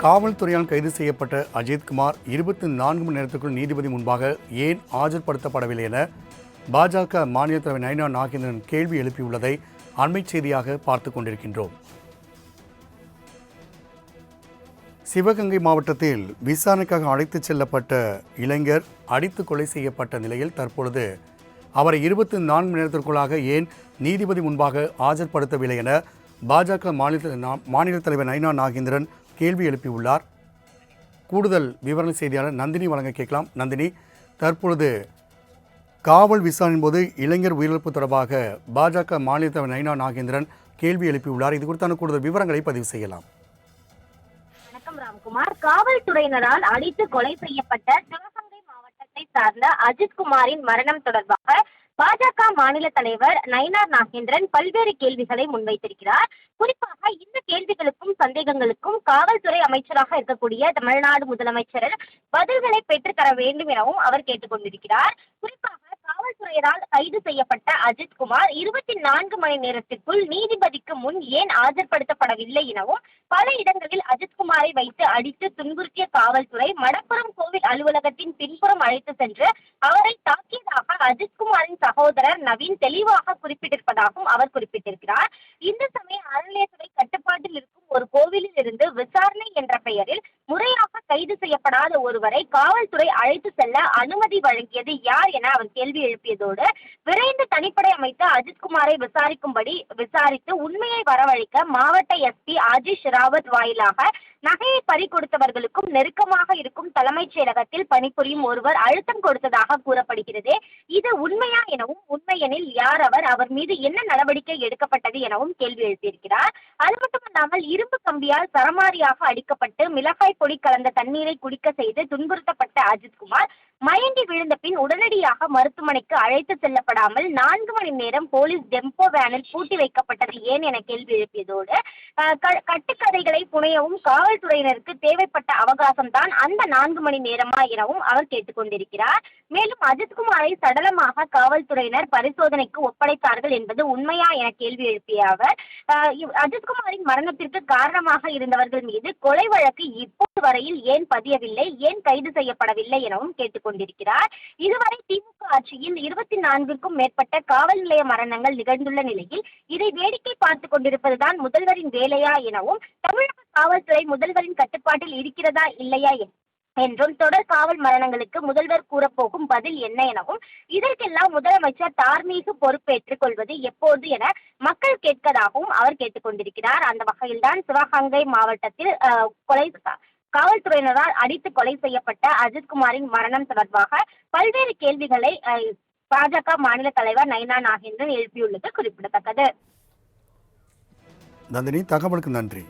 காவல்துறையால் கைது செய்யப்பட்ட அஜித்குமார் 24 மணி நேரத்துக்குள் நீதிபதி முன்பாக ஏன் ஆஜர்படுத்தப்படவில்லை என பாஜக மாநில தலைவர் நயினா நாகேந்திரன் கேள்வி எழுப்பியுள்ளதை அண்மை செய்தியாக பார்த்துக் கொண்டிருக்கின்றோம். சிவகங்கை மாவட்டத்தில் விசாரணைக்காக அழைத்துச் செல்லப்பட்ட இளைஞர் அடித்து கொலை செய்யப்பட்ட நிலையில் தற்பொழுது அவரை 24 மணி நேரத்திற்குள்ளாக ஏன் நீதிபதி முன்பாக ஆஜர்படுத்தவில்லை என பாஜக மாநில தலைவர் நயினா நாகேந்திரன் கேள்வி எழுப்பியுள்ளார். கூடுதல் விவரண செய்தியாளர் நந்தினி வழங்க கேட்கலாம். நந்தினி, தற்பொழுது காவல் விசாரணையின் போது இளைஞர் உயிரிழப்பு தொடர்பாக பாஜக மாநில தலைவர் நயினா நாகேந்திரன் கேள்வி எழுப்பியுள்ளார். இது குறித்தான கூடுதல் விவரங்களை பதிவு செய்யலாம். வணக்கம் ராம்குமார். காவல்துறையினரால் அடித்து கொலை செய்யப்பட்ட சிவகங்கை மாவட்டத்தை சார்ந்த அஜித்குமாரின் மரணம் தொடர்பாக பாஜக மாநில தலைவர் நயினா நாகேந்திரன் பல்வேறு கேள்விகளை முன்வைத்திருக்கிறார். குறிப்பாக இந்த கேள்விகளுக்கும் சந்தேகங்களுக்கும் காவல்துறை அமைச்சராக இருக்கக்கூடிய தமிழ்நாடு முதலமைச்சர் பதில்களை பெற்றுத்தர வேண்டும் எனவும் அவர் கேட்டுக்கொண்டிருக்கிறார். குறிப்பாக காவல்துறையினரால் கைது செய்யப்பட்ட அஜித்குமார் 24 மணி நேரத்திற்குள் நீதிபதிக்கு முன் ஏன் ஆஜர்படுத்தப்படவில்லை எனவும், பல இடங்களில் அஜித்குமாரை வைத்து அடித்து துன்புறுத்திய காவல்துறை மடப்புறம் கோவில் அலுவலகத்தின் பின்புறம் அழைத்து சென்று அவரை தாக்கியதாக அஜித்குமாரின் சகோதரர் நவீன் தெளிவாக குறிப்பிட்டிருப்பதாகவும் அவர் குறிப்பிட்டிருக்கிறார். இந்து சமய அறநிலையத்துறை கட்டுப்பாட்டில் இருக்கும் ஒரு கோவிலில் இருந்து விசாரணை என்ற பெயரில் முறையாக கைது செய்யப்படாத ஒருவரை காவல்துறை அழைத்து செல்ல அனுமதி வழங்கியது யார் என அவர் கேள்வி எழுப்பியதோடு, விரைந்து தனிப்படை அமைத்து அஜித்குமாரை விசாரித்து உண்மையை வரவழைக்க மாவட்ட எஸ்பி ஆஜிஷ் ராவத் வாயிலாக நகையை பறிகொடுத்தவர்களுக்கும் நெருக்கமாக இருக்கும் தலைமைச் செயலகத்தில் பணிபுரியும் ஒருவர் அழுத்தம் கொடுத்ததாக கூறப்படுகிறது. இது உண்மையா எனவும், உண்மையெனில் யார் அவர் மீது என்ன நடவடிக்கை எடுக்கப்பட்டது எனவும் கேள்வி எழுப்பியிருக்கிறார். அது மட்டுமல்லாமல் இரும்பு கம்பியால் சரமாரியாக அடிக்கப்பட்டு மிளகாய் பொடி கலந்த தண்ணீரை குடிக்க செய்து துன்புறுத்தப்பட்ட அஜித்குமார் மயங்கி விழுந்த பின் உடனடியாக மருத்துவமனைக்கு அழைத்து செல்லப்படாமல் 4 மணி நேரம் போலீஸ் டெம்போ வேனில் பூட்டி வைக்கப்பட்டது ஏன் என கேள்வி எழுப்பியதோடு, கட்டுக்கதைகளை புனையவும் காவல்துறையினருக்கு தேவைப்பட்ட அவகாசம் தான் அந்த 4 மணி நேரமா எனவும் அவர் கேட்டுக்கொண்டிருக்கிறார். மேலும் அஜித்குமாரை சடலமாக காவல்துறையினர் பரிசோதனைக்கு ஒப்படைத்தார்கள் என்பது உண்மையா என கேள்வி எழுப்பிய அவர், அஜித்குமாரின் மரணத்திற்கு காரணமாக இருந்தவர்கள் மீது கொலை வழக்கு இப்போது வரையில் ஏன் பதியவில்லை, ஏன் கைது செய்யப்படவில்லை எனவும் கேட்டுக்கொண்டிருக்கிறார். இதுவரை திமுக ஆட்சியில் 24க்கும் மேற்பட்ட காவல் நிலைய மரணங்கள் நிகழ்ந்துள்ள நிலையில் இதை வேடிக்கை பார்த்துக் கொண்டிருப்பதுதான் முதல்வரின் வேலையா எனவும், தமிழக காவல்துறை முதல்வரின் கட்டுப்பாட்டில் இருக்கிறதா இல்லையா என்றும், தொடர் காவல் மரணங்களுக்கு முதல்வர் கூறப்போகும் பதில் என்ன எனவும், இதற்கெல்லாம் முதலமைச்சர் தார்மீக பொறுப்பேற்றுக் கொள்வது எப்போது என மக்கள் கேட்கதாகவும் அவர் கேட்டுக்கொண்டிருக்கிறார். அந்த வகையில்தான் சிவகங்கை மாவட்டத்தில் காவல்துறையினரால் அடித்து கொலை செய்யப்பட்ட அஜித்குமாரின் மரணம் தொடர்பாக பல்வேறு கேள்விகளை பாஜக மாநில தலைவர் நயினா நாகேந்திரன் எழுப்பியுள்ளது குறிப்பிடத்தக்கது. நந்தினி, தகவலுக்கு நன்றி.